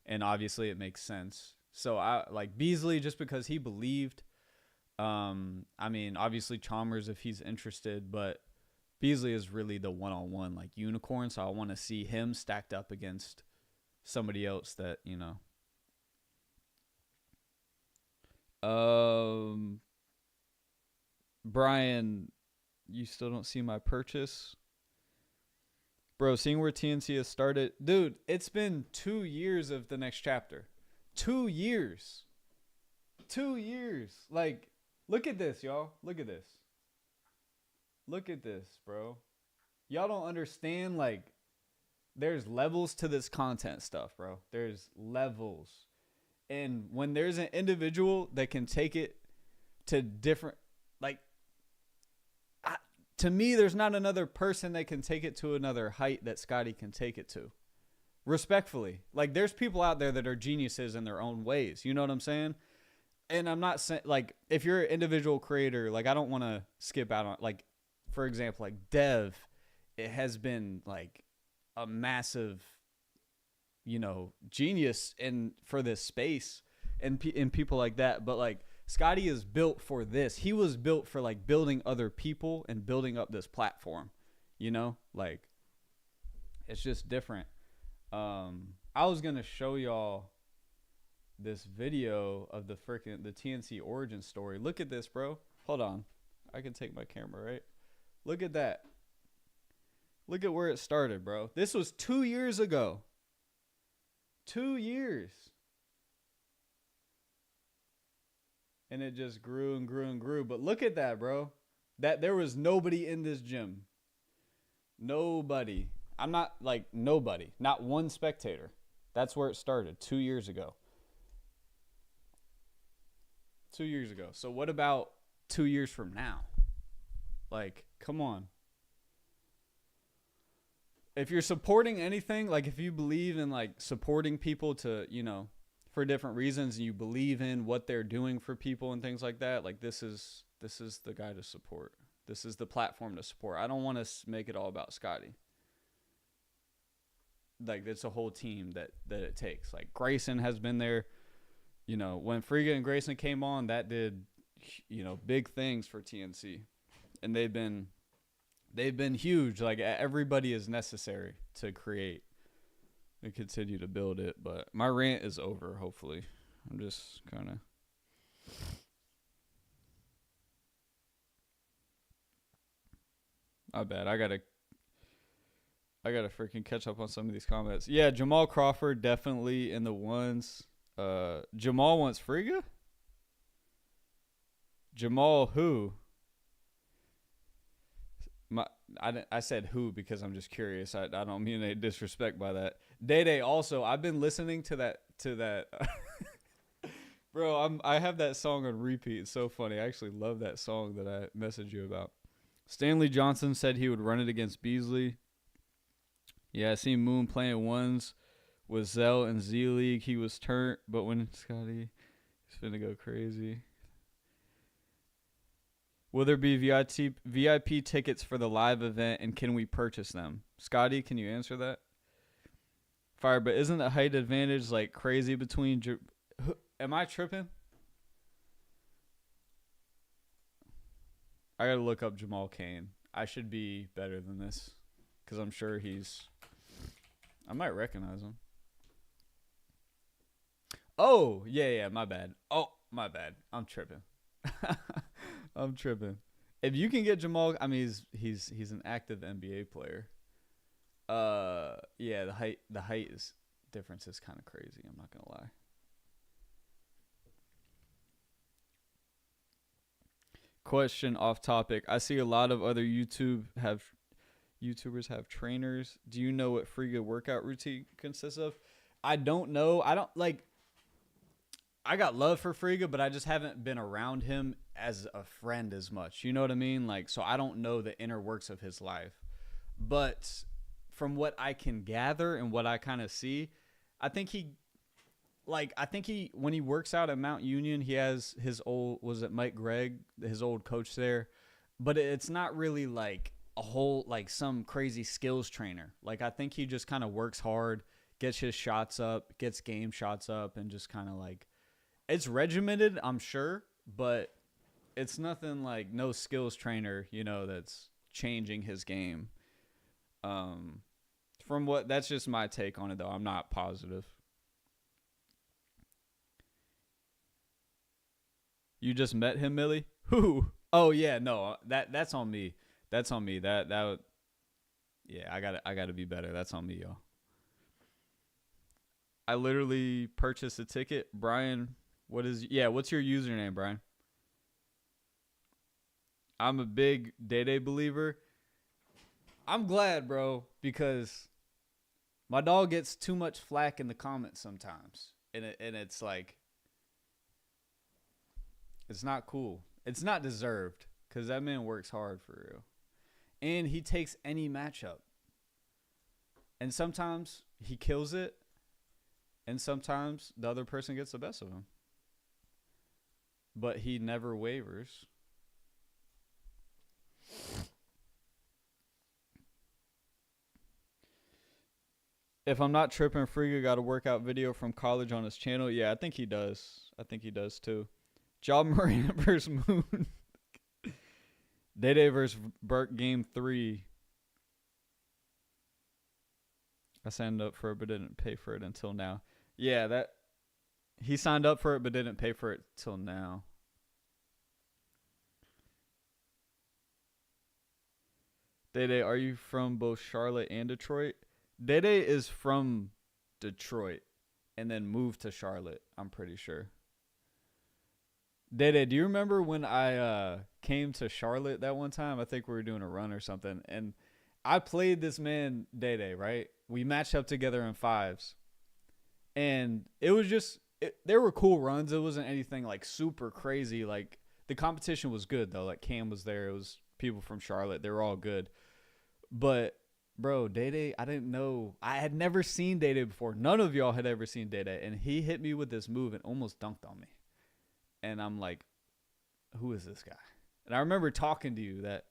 and obviously, it makes sense. So I like Beasley just because he believed. I mean, obviously Chalmers if he's interested, but Beasley is really the one-on-one like unicorn. So I want to see him stacked up against somebody else that you know. Um, Brian, you still don't see my purchase, bro. Seeing where TNC has started, dude. It's been 2 years of the next chapter. 2 years. 2 years. Like, look at this, y'all. Look at this. Look at this, bro. Y'all don't understand, like, there's levels to this content stuff, bro. There's levels. And when there's an individual that can take it to different, like, to me, there's not another person that can take it to another height that Scotty can take it to. Respectfully. Like, there's people out there that are geniuses in their own ways. You know what I'm saying? And I'm not saying, like, if you're an individual creator, like, I don't want to skip out on, like, for example, like, Dev, it has been, like, a massive, you know, genius for this space and people like that. But, like, Scotty is built for this. He was built for, like, building other people and building up this platform, you know? Like, it's just different. I was going to show y'all this video of the TNC origin story. Look at this, bro. Hold on. I can take my camera, right? Look at that. Look at where it started, bro. This was 2 years ago. 2 years. And it just grew and grew and grew. But look at that, bro. That there was nobody in this gym. Nobody. I'm not like nobody. Not one spectator. That's where it started 2 years ago. 2 years ago. So what about 2 years from now? Like, come on. If you're supporting anything, like if you believe in like supporting people to, you know, for different reasons and you believe in what they're doing for people and things like that, like this is the guy to support. This is the platform to support. I don't want to make it all about Scotty. Like it's a whole team that it takes. Like Grayson has been there. You know, when Friga and Grayson came on, that did, you know, big things for TNC. And they've been huge. Like everybody is necessary to create and continue to build it. But my rant is over, hopefully. I'm just kind of my bad. I gotta freaking catch up on some of these comments. Yeah, Jamal Crawford definitely in the ones. Jamal wants Friga? Jamal who? I said who because I'm just curious. I don't mean any disrespect by that. Day also, I've been listening to that bro, I have that song on repeat. It's so funny. I actually love that song that I messaged you about. Stanley Johnson said he would run it against Beasley. Yeah, I seen Moon playing ones with Zell and Z League. He was turned, but when Scotty, he's finna go crazy. Will there be VIP tickets for the live event, and can we purchase them? Scotty, can you answer that? Fire, but isn't the height advantage like crazy between? Am I tripping? I gotta look up Jamal Cain. I should be better than this, because I'm sure I might recognize him. Oh, yeah, my bad. Oh, my bad. I'm tripping. I'm tripping. If you can get Jamal, I mean, he's an active NBA player. Yeah, the height difference is kind of crazy. I'm not gonna lie. Question off topic. I see a lot of other YouTubers have trainers. Do you know what Frigga workout routine consists of? I don't know. I don't like. I got love for Frigga, but I just haven't been around him as a friend as much. You know what I mean? Like, so I don't know the inner works of his life. But from what I can gather and what I kind of see, I think he when he works out at Mount Union, he has his old, was it Mike Gregg, his old coach there, but it's not really like a whole, like some crazy skills trainer. Like, I think he just kind of works hard, gets his shots up, gets game shots up, and just kind of like, it's regimented, I'm sure, but it's nothing like no skills trainer, that's changing his game. That's just my take on it though. I'm not positive. You just met him, Millie? Who? Oh yeah, no, that's on me. That's on me. Yeah, I gotta be better. That's on me, y'all. I literally purchased a ticket. Brian, what's your username, Brian? I'm a big Day Day believer. I'm glad, bro, because my dog gets too much flack in the comments sometimes. And it's like, it's not cool. It's not deserved because that man works hard for real. And he takes any matchup. And sometimes he kills it. And sometimes the other person gets the best of him. But he never wavers. If I'm not tripping, Frigga got a workout video from college on his channel. Yeah, I think he does. I think he does too. Job Moran versus Moon. Day Day versus Burke game 3. I signed up for it but didn't pay for it until now. Yeah, that he signed up for it but didn't pay for it till now. Day Day, are you from both Charlotte and Detroit? Day Day is from Detroit and then moved to Charlotte, I'm pretty sure. Day Day, do you remember when I came to Charlotte that one time? I think we were doing a run or something. And I played this man, Day Day, right? We matched up together in fives. And it was just, there were cool runs. It wasn't anything like super crazy. Like, the competition was good, though. Like, Cam was there. It was people from Charlotte. They were all good. But, bro, Day Day, I didn't know. I had never seen Day Day before. None of y'all had ever seen Day Day. And he hit me with this move and almost dunked on me. And I'm like, who is this guy? And I remember talking to you that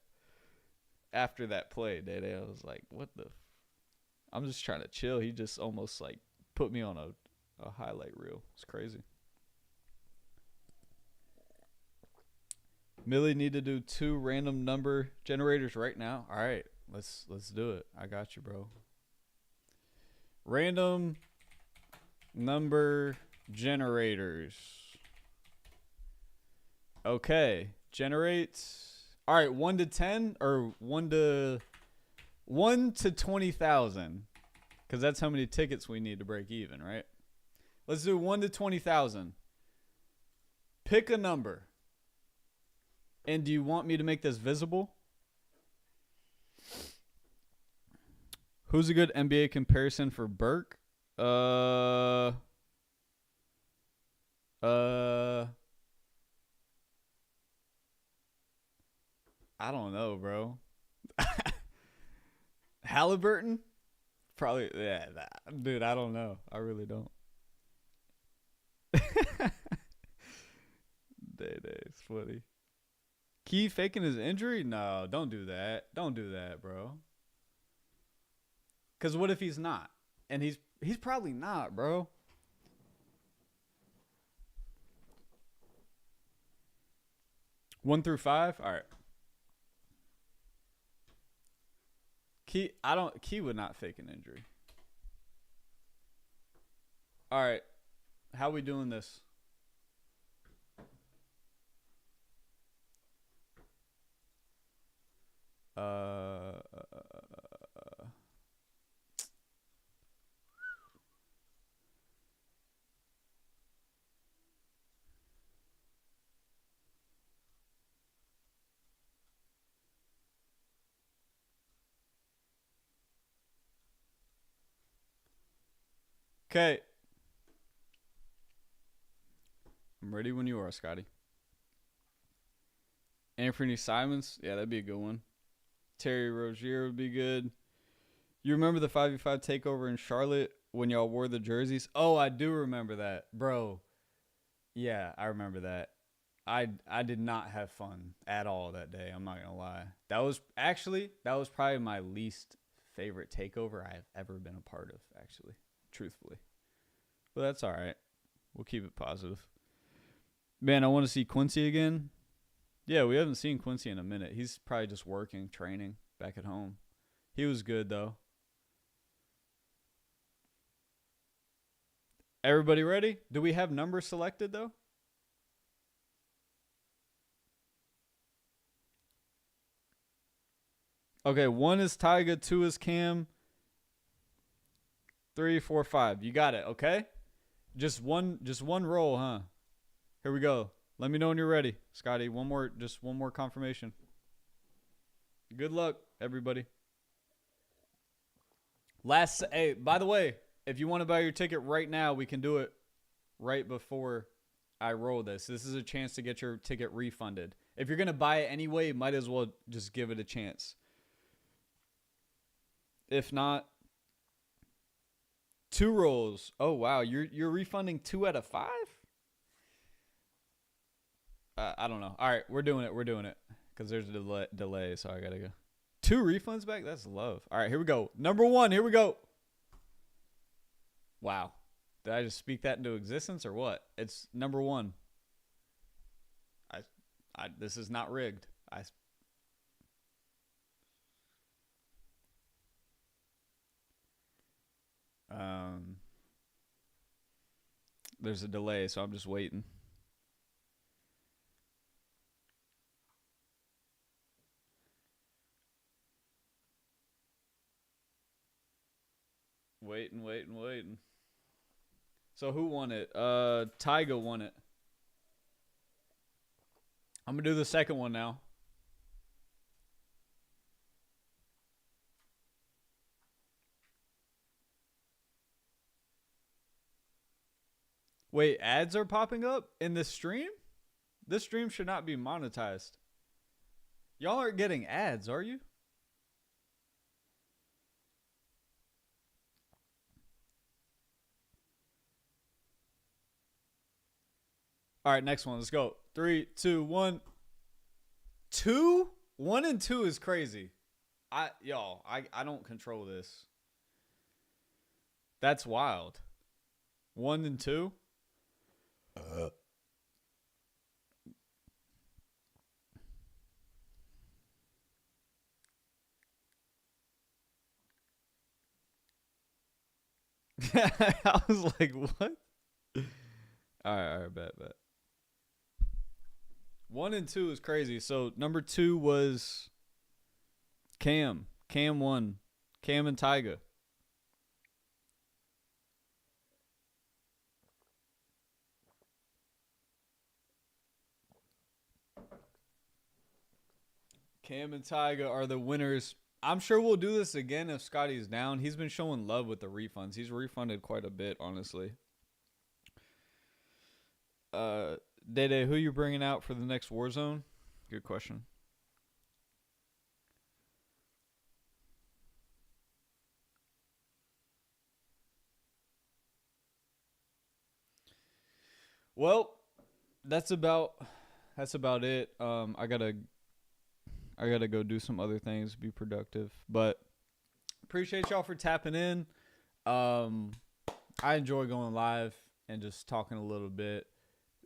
after that play, Day Day, I was like, what the? I'm just trying to chill. He just almost like put me on a highlight reel. It's crazy. Millie need to do 2 random number generators right now. All right, let's do it. I got you, bro. Random number generators. Okay, generate. All right, 1 to 10 or 1 to 20,000, because that's how many tickets we need to break even, right? Let's do 1 to 20,000. Pick a number. And do you want me to make this visible? Who's a good NBA comparison for Burke? I don't know, bro. Halliburton? Probably, yeah. Dude, I don't know. I really don't. Day, it's funny. Key faking his injury? No, don't do that. Don't do that, bro. Because what if he's not? And he's probably not, bro. One through 5? All right. Key would not fake an injury. All right. How we doing this? Okay. I'm ready when you are, Scotty. Anthony Simons. Yeah, that'd be a good one. Terry Rozier would be good. You remember the 5v5 takeover in Charlotte when y'all wore the jerseys? Oh, I do remember that. Bro. Yeah, I remember that. I did not have fun at all that day. I'm not going to lie. That was probably my least favorite takeover I have ever been a part of, actually. Truthfully. But that's all right. We'll keep it positive. Man, I want to see Quincy again. Yeah, we haven't seen Quincy in a minute. He's probably just working, training back at home. He was good, though. Everybody ready? Do we have numbers selected, though? Okay, 1 is Tyga, 2 is Cam, 3, 4, 5. You got it, okay? Just one roll, huh? Here we go. Let me know when you're ready, Scotty. One more confirmation. Good luck, everybody. Hey, by the way, if you want to buy your ticket right now, we can do it right before I roll this. This is a chance to get your ticket refunded. If you're going to buy it anyway, you might as well just give it a chance. If not, 2 rolls. Oh, wow. You're refunding 2 out of 5? I don't know. All right, we're doing it. Because there's a delay, so I got to go. 2 refunds back? That's love. All right, here we go. Number 1, here we go. Wow. Did I just speak that into existence or what? It's number 1. This is not rigged. There's a delay, so I'm just waiting. Waiting. So who won it? Tyga won it. I'm going to do the second one now. Wait, ads are popping up in this stream? This stream should not be monetized. Y'all aren't getting ads, are you? All right, next one. Let's go. 3, 2, 1. 2? 1 and 2 is crazy. I don't control this. That's wild. 1 and 2? I was like, what? All right, bet. 1 and 2 is crazy. So number 2 was Cam. Cam won. Cam and Tyga. Cam and Tyga are the winners. I'm sure we'll do this again if Scotty's down. He's been showing love with the refunds. He's refunded quite a bit, honestly. Dede, who you bringing out for the next Warzone? Good question. Well, that's about it. I gotta go do some other things, be productive. But appreciate y'all for tapping in. I enjoy going live and just talking a little bit.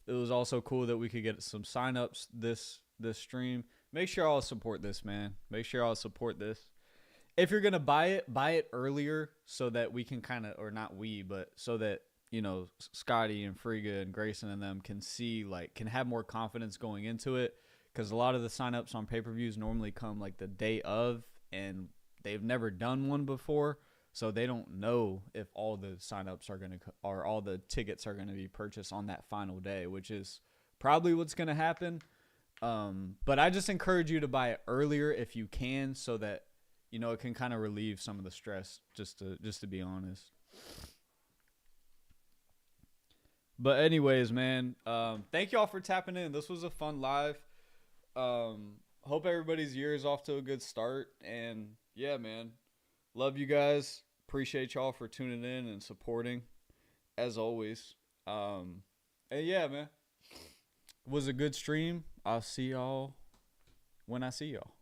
It was also cool that we could get some signups this stream. Make sure y'all support this, man. Make sure y'all support this. If you're gonna buy it earlier so that we can kind of, or not we, but so that, you know, Scotty and Friga and Grayson and them can see, like, can have more confidence going into it. Because a lot of the signups on pay-per-views normally come like the day of, and they've never done one before, so they don't know if all the signups are going to, or all the tickets are going to be purchased on that final day, which is probably what's going to happen. But I just encourage you to buy it earlier if you can, so that, you know, it can kind of relieve some of the stress, just to be honest. But anyways, man, thank y'all for tapping in. This was a fun live. Hope everybody's year is off to a good start. And yeah, man, love you guys. Appreciate y'all for tuning in and supporting, as always. And yeah, man, it was a good stream. I'll see y'all when I see y'all.